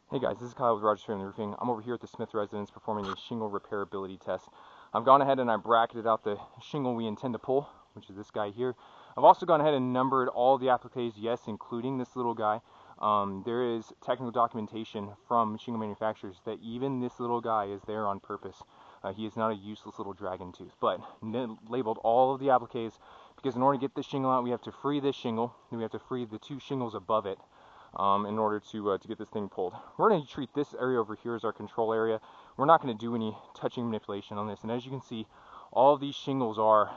Hey guys, this is Kyle with Rogers Family Roofing. I'm over here at the Smith residence performing a shingle repairability test. I've gone ahead and I bracketed out the shingle we intend to pull, which is this guy here. I've also gone ahead and numbered all the appliques, yes, including this little guy. There is technical documentation from shingle manufacturers that even this little guy is there on purpose. He is not a useless little dragon tooth, but labeled all of the appliques because in order to get this shingle out, we have to free this shingle, and we have to free the two shingles above it. In order to get this thing pulled. We're going to treat this area over here as our control area. We're not going to do any touching manipulation on this, and as you can see, all of these shingles are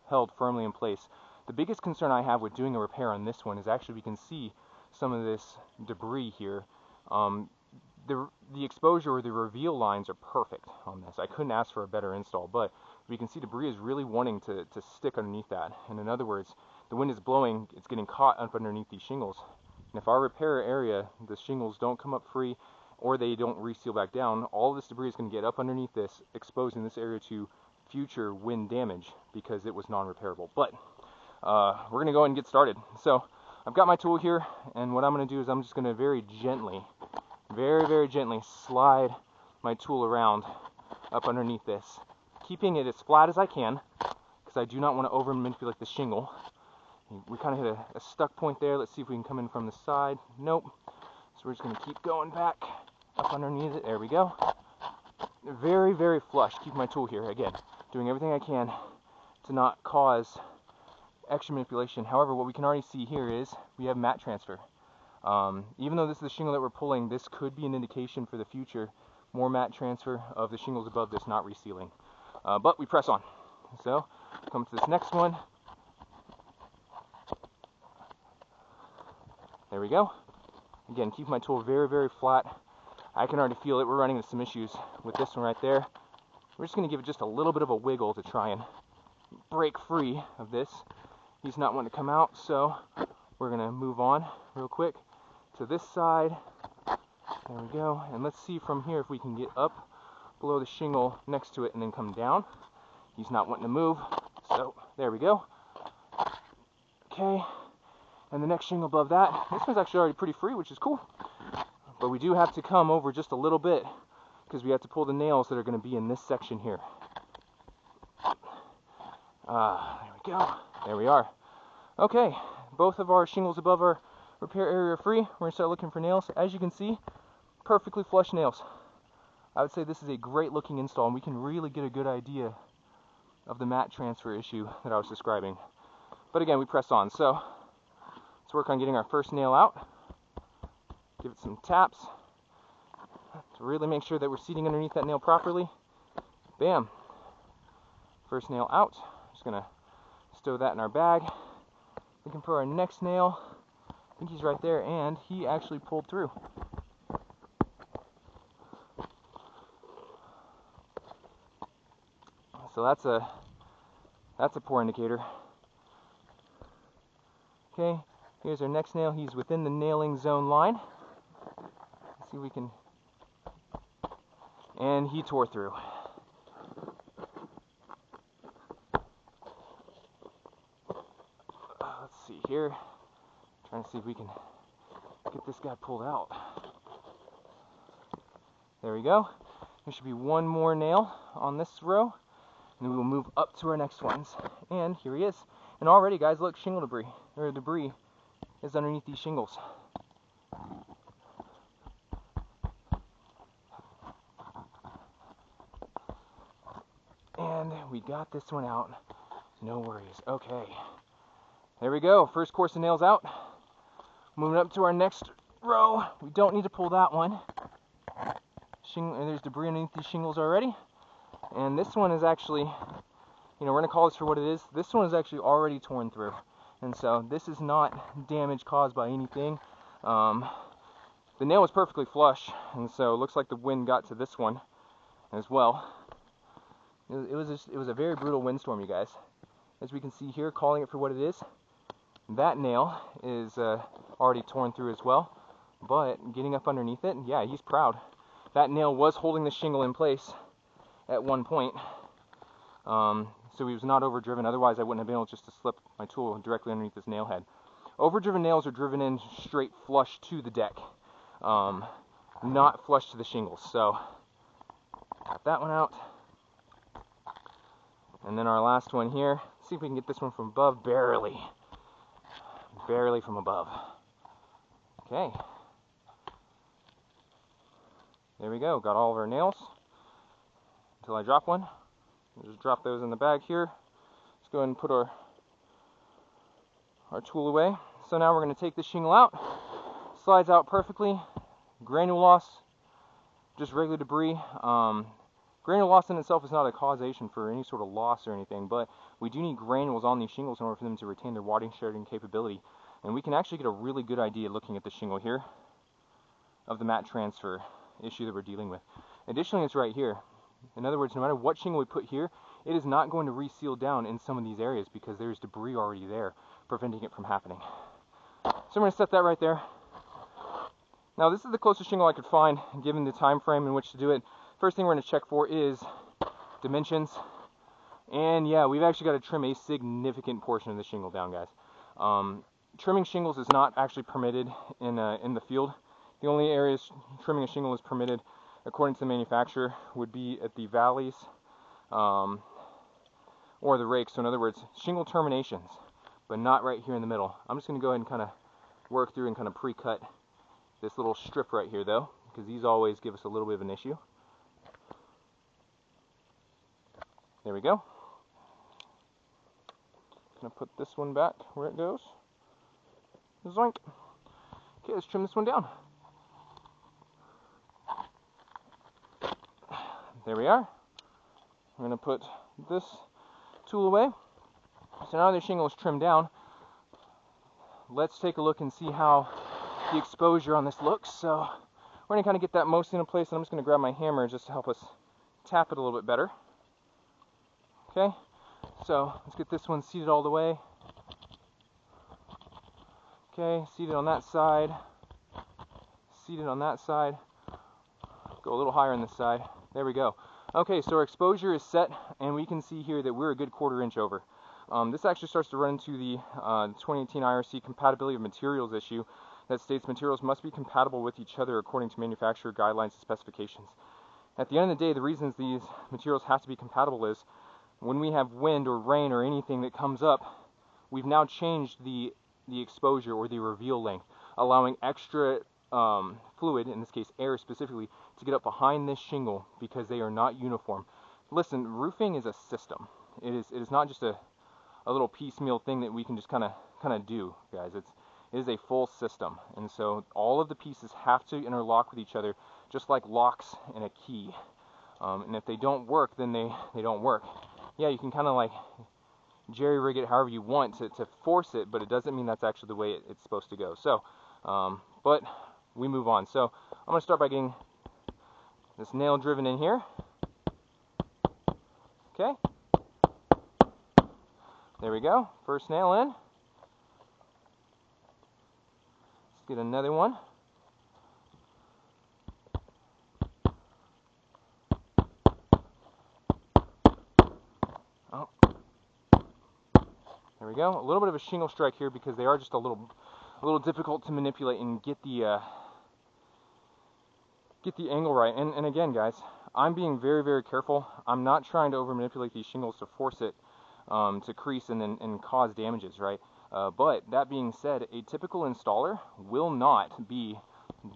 held firmly in place. The biggest concern I have with doing a repair on this one is actually we can see some of this debris here. The exposure or the reveal lines are perfect on this. I couldn't ask for a better install, but we can see debris is really wanting to stick underneath that. And in other words, the wind is blowing, it's getting caught up underneath these shingles. And if our repair area, the shingles don't come up free or they don't reseal back down, all of this debris is going to get up underneath this, exposing this area to future wind damage because it was non-repairable. But we're going to go ahead and get started. So I've got my tool here, and what I'm going to do is I'm just going to very gently, very gently slide my tool around up underneath this, keeping it as flat as I can because I do not want to over manipulate the shingle. We kind of hit a stuck point there. Let's see if we can come in from the side. Nope. So we're just going to keep going back up underneath it. There we go. Very flush. Keep my tool here. Again, doing everything I can to not cause extra manipulation. However, what we can already see here is we have mat transfer. Even though this is the shingle that we're pulling, this could be an indication for the future. More mat transfer of the shingles above this not resealing. But we press on. So, come to this next one. There we go. Again, keep my tool very flat. I can already feel it. We're running into some issues with this one right there. We're just going to give it just a little bit of a wiggle to try and break free of this. He's not wanting to come out, so we're going to move on real quick to this side. There we go. And let's see from here if we can get up below the shingle next to it and then come down. He's not wanting to move, so there we go. Okay. And the next shingle above that, this one's actually already pretty free, which is cool. But we do have to come over just a little bit because we have to pull the nails that are going to be in this section here. There we go. There we are. Okay, both of our shingles above our repair area are free. We're going to start looking for nails. As you can see, perfectly flush nails. I would say this is a great looking install, and we can really get a good idea of the mat transfer issue that I was describing. But again, we press on. So let's work on getting our first nail out. Give it some taps to really make sure that we're seating underneath that nail properly. Bam. First nail out. Just going to stow that in our bag. Looking for our next nail. I think he's right there, and he actually pulled through. So that's a poor indicator. Okay. Here's our next nail. He's within the nailing zone line. Let's see if we can... And he tore through. Let's see here. Trying to see if we can get this guy pulled out. There we go. There should be one more nail on this row. And we will move up to our next ones. And here he is. And already, guys, look, shingle debris. Or debris is underneath these shingles. And we got this one out. No worries. Okay. There we go. First course of nails out. Moving up to our next row. We don't need to pull that one. There's debris underneath these shingles already. And this one is actually, we're going to call this for what it is. This one is actually already torn through. And so this is not damage caused by anything. The nail was perfectly flush, and so it looks like the wind got to this one as well. It was a very brutal windstorm, you guys. As we can see here, calling it for what it is, that nail is already torn through as well. But getting up underneath it, yeah, he's proud. That nail was holding the shingle in place at one point. So he was not overdriven. Otherwise, I wouldn't have been able just to slip my tool directly underneath this nail head. Overdriven nails are driven in straight flush to the deck. not flush to the shingles. So got that one out. And then our last one here. Let's see if we can get this one from above. Barely from above. Okay. There we go. Got all of our nails. Until I drop one. We'll just drop those in the bag here. Let's go ahead and put our tool away. So now we're going to take this shingle out. Slides out perfectly. Granule loss, just regular debris. Granule loss in itself is not a causation for any sort of loss or anything, but we do need granules on these shingles in order for them to retain their water shedding capability. And we can actually get a really good idea looking at the shingle here of the mat transfer issue that we're dealing with. Additionally, it's right here. In other words, no matter what shingle we put here, it is not going to reseal down in some of these areas because there's debris already there, preventing it from happening. So I'm going to set that right there. Now this is the closest shingle I could find given the time frame in which to do it. First thing we're going to check for is dimensions. And yeah, we've actually got to trim a significant portion of the shingle down, guys. Trimming shingles is not actually permitted in the field. The only areas trimming a shingle is permitted, according to the manufacturer, would be at the valleys or the rakes. So in other words, shingle terminations, but not right here in the middle. I'm just going to go ahead and kind of work through and kind of pre-cut this little strip right here, though, because these always give us a little bit of an issue. There we go. Gonna put this one back where it goes. Zoink. Okay, let's trim this one down. There we are. I'm gonna put this tool away. So now the shingle is trimmed down. Let's take a look and see how the exposure on this looks. So we're gonna kind of get that mostly in place, and I'm just gonna grab my hammer just to help us tap it a little bit better. Okay, so let's get this one seated all the way. Okay, seated on that side, seated on that side. Go a little higher on this side. There we go. Okay, so our exposure is set, and we can see here that we're a good 1/4 inch over. This actually starts to run into the 2018 IRC compatibility of materials issue that states materials must be compatible with each other according to manufacturer guidelines and specifications. At the end of the day, the reasons these materials have to be compatible is when we have wind or rain or anything that comes up, we've now changed the exposure or the reveal length, allowing extra fluid, in this case air specifically, to get up behind this shingle because they are not uniform. Listen, roofing is a system. It is not just a little piecemeal thing that we can just kind of do, guys. It is a full system, and so all of the pieces have to interlock with each other, just like locks and a key. And if they don't work, then they don't work. Yeah, you can kind of like jerry-rig it however you want to force it, but it doesn't mean that's actually the way it's supposed to go. So, but we move on. So I'm going to start by getting this nail driven in here. Okay. There we go. First nail in. Let's get another one. Oh. There we go. A little bit of a shingle strike here because they are just a little difficult to manipulate and get the angle right. And again, guys, I'm being very, very careful. I'm not trying to over manipulate these shingles to force it to crease and cause damages, right? But that being said, a typical installer will not be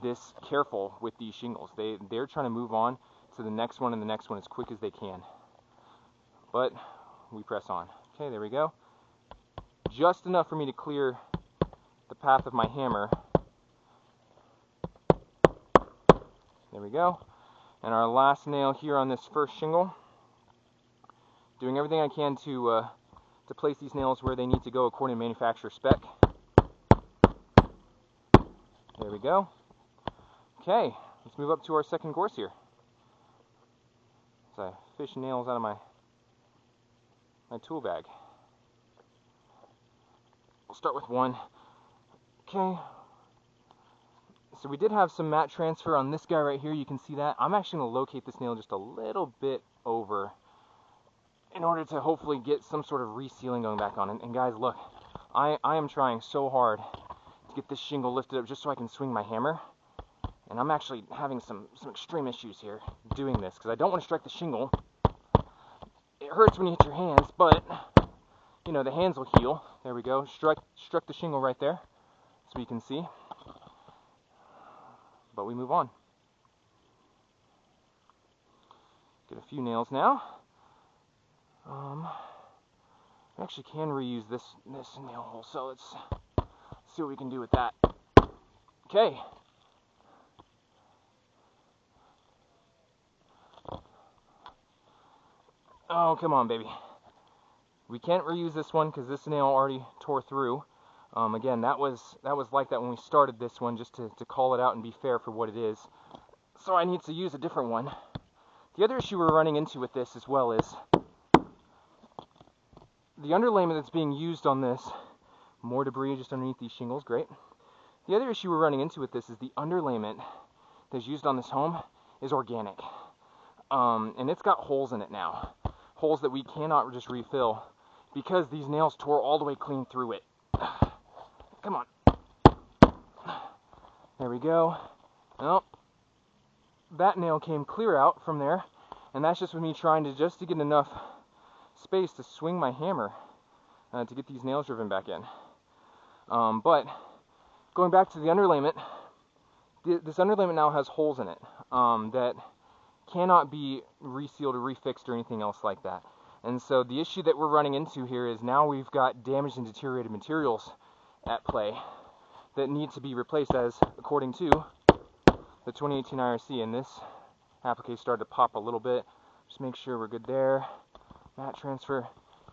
this careful with these shingles. They're trying to move on to the next one and the next one as quick as they can. But we press on. Okay, there we go. Just enough for me to clear the path of my hammer. There we go. And our last nail here on this first shingle. Doing everything I can to place these nails where they need to go according to manufacturer spec. There we go. Okay, let's move up to our second course here. So I fish nails out of my tool bag. We'll start with one. Okay. So we did have some mat transfer on this guy right here. You can see that. I'm actually going to locate this nail just a little bit over in order to hopefully get some sort of resealing going back on. And guys, look, I am trying so hard to get this shingle lifted up just so I can swing my hammer. And I'm actually having some extreme issues here doing this because I don't want to strike the shingle. It hurts when you hit your hands, but you know, the hands will heal. There we go. Struck the shingle right there, so you can see. But we move on. Get a few nails now. We actually can reuse this nail hole, so let's see what we can do with that. Okay. Oh, come on, baby. We can't reuse this one because this nail already tore through. Again, that was like that when we started this one, just to call it out and be fair for what it is. So I need to use a different one. The other issue we're running into with this as well is the underlayment that's being used on this. More debris just underneath these shingles, great. The other issue we're running into with this is the underlayment that's used on this home is organic. And it's got holes in it now. Holes that we cannot just refill because these nails tore all the way clean through it. Come on. There we go. Nope. That nail came clear out from there, and that's just with me trying to just to get enough space to swing my hammer to get these nails driven back in. But going back to the underlayment, this underlayment now has holes in it that cannot be resealed or refixed or anything else like that. And so the issue that we're running into here is now we've got damaged and deteriorated materials at play that need to be replaced, as according to the 2018 IRC. And this applique started to pop a little bit. Just make sure we're good there. Mat transfer.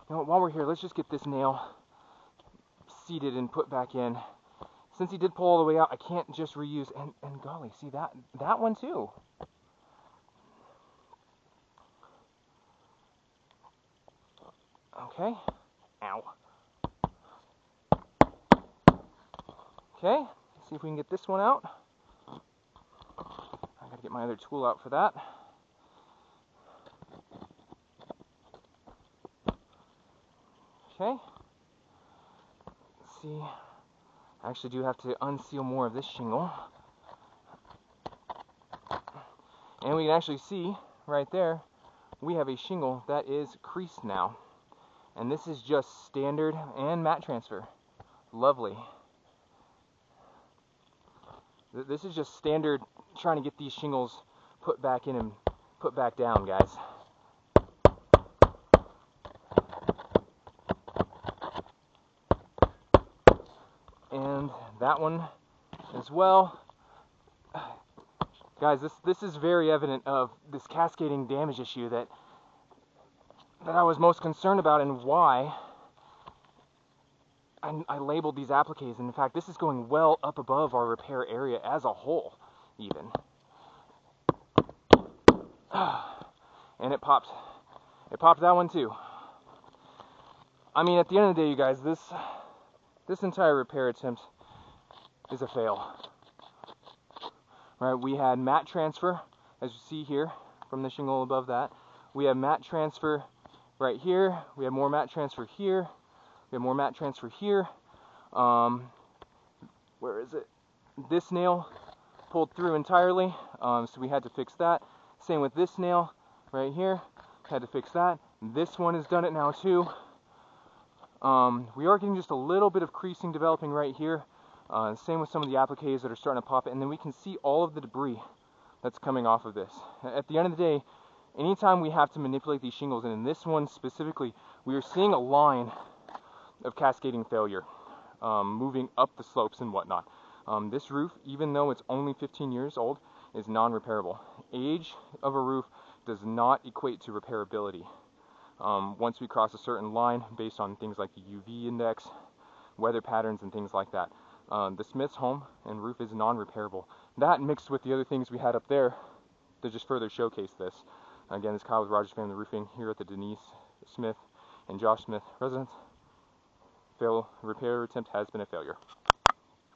You know what, while we're here, let's just get this nail seated and put back in. Since he did pull all the way out, I can't just reuse. And golly, see that one too. Okay. Ow. Okay, let's see if we can get this one out. I gotta get my other tool out for that. Okay. Let's see. I actually do have to unseal more of this shingle. And we can actually see right there, we have a shingle that is creased now. And this is just standard and mat transfer. Lovely. This is just standard trying to get these shingles put back in and put back down, guys. And that one as well. Guys, this is very evident of this cascading damage issue that I was most concerned about, and why I labeled these appliques. And in fact, this is going well up above our repair area as a whole, even. And it popped that one too. I mean, at the end of the day, you guys, this entire repair attempt is a fail. Right, we had mat transfer, as you see here, from the shingle above that. We have mat transfer right here. We have more mat transfer here. We have more mat transfer here. Where is it? This nail pulled through entirely, so we had to fix that. Same with this nail right here. Had to fix that. This one has done it now too. We are getting just a little bit of creasing developing right here. Same with some of the appliques that are starting to pop it, and then we can see all of the debris that's coming off of this. At the end of the day, anytime we have to manipulate these shingles, and in this one specifically, we are seeing a line of cascading failure, moving up the slopes and whatnot. This roof, even though it's only 15 years old, is non-repairable. Age of a roof does not equate to repairability. Once we cross a certain line based on things like the UV index, weather patterns, and things like that, the Smith's home and roof is non-repairable. That mixed with the other things we had up there to just further showcase this. Again, this is Kyle with Rogers Family Roofing here at the Denise Smith and Josh Smith residence. Repair attempt has been a failure.